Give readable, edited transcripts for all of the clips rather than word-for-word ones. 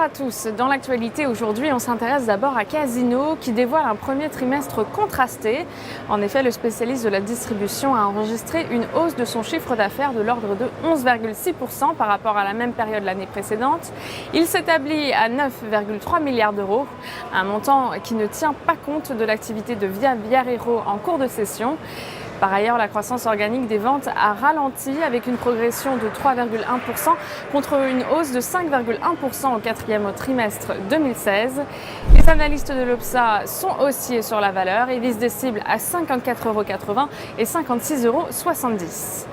à tous. Dans l'actualité aujourd'hui, on s'intéresse d'abord à Casino qui dévoile un premier trimestre contrasté. En effet, le spécialiste de la distribution a enregistré une hausse de son chiffre d'affaires de l'ordre de 11,6% par rapport à la même période l'année précédente. Il s'établit à 9,3 milliards d'euros, un montant qui ne tient pas compte de l'activité de Via Viaero en cours de cession. Par ailleurs, la croissance organique des ventes a ralenti avec une progression de 3,1% contre une hausse de 5,1% au quatrième trimestre 2016. Les analystes de l'Obsa sont haussiers sur la valeur et visent des cibles à 54,80 € et 56,70 €.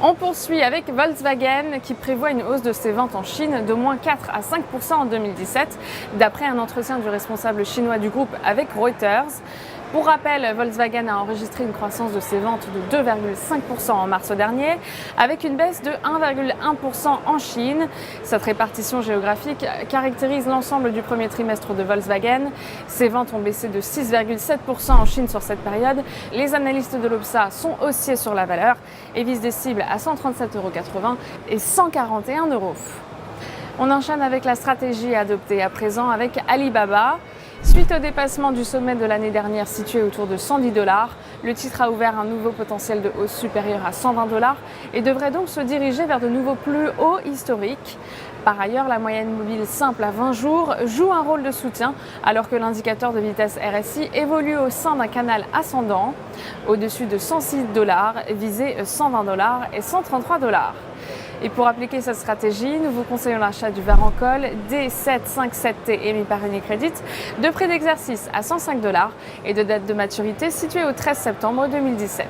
On poursuit avec Volkswagen qui prévoit une hausse de ses ventes en Chine d'au moins 4 à 5% en 2017, d'après un entretien du responsable chinois du groupe avec Reuters. Pour rappel, Volkswagen a enregistré une croissance de ses ventes de 2,5% en mars dernier, avec une baisse de 1,1% en Chine. Cette répartition géographique caractérise l'ensemble du premier trimestre de Volkswagen. Ses ventes ont baissé de 6,7% en Chine sur cette période. Les analystes de l'Obsa sont haussiers sur la valeur et visent des cibles à 137,80 € et 141 €. On enchaîne avec la stratégie adoptée à présent avec Alibaba. Suite au dépassement du sommet de l'année dernière situé autour de 110 $, le titre a ouvert un nouveau potentiel de hausse supérieur à 120 $ et devrait donc se diriger vers de nouveaux plus hauts historiques. Par ailleurs, la moyenne mobile simple à 20 jours joue un rôle de soutien alors que l'indicateur de vitesse RSI évolue au sein d'un canal ascendant. Au-dessus de 106 $, visez 120 $ et 133 $. Et pour appliquer cette stratégie, nous vous conseillons l'achat du Varancol D757T émis par Unicredit de prix d'exercice à 105 $ et de date de maturité située au 13 septembre 2017.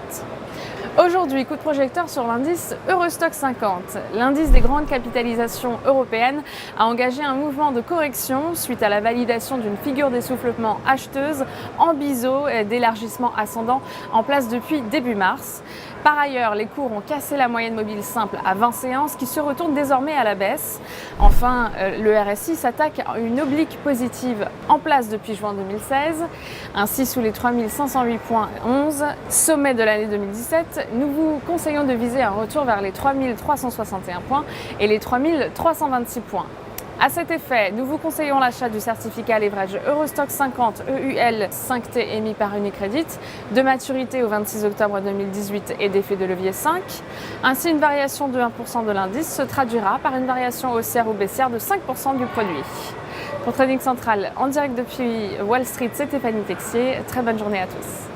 Aujourd'hui, coup de projecteur sur l'indice Eurostoxx 50. L'indice des grandes capitalisations européennes a engagé un mouvement de correction suite à la validation d'une figure d'essoufflement acheteuse en biseau d'élargissement ascendant en place depuis début mars. Par ailleurs, les cours ont cassé la moyenne mobile simple à 20 séances qui se retourne désormais à la baisse. Enfin, le RSI s'attaque à une oblique positive en place depuis juin 2016. Ainsi, sous les 3508,11, sommet de l'année 2017, nous vous conseillons de viser un retour vers les 3361 points et les 3326 points. À cet effet, nous vous conseillons l'achat du certificat leverage Eurostoxx 50 EUL 5T émis par Unicredit, de maturité au 26 octobre 2018 et d'effet de levier 5. Ainsi, une variation de 1% de l'indice se traduira par une variation haussière ou baissière de 5% du produit. Pour Trading Central, en direct depuis Wall Street, c'est Stéphanie Texier. Très bonne journée à tous.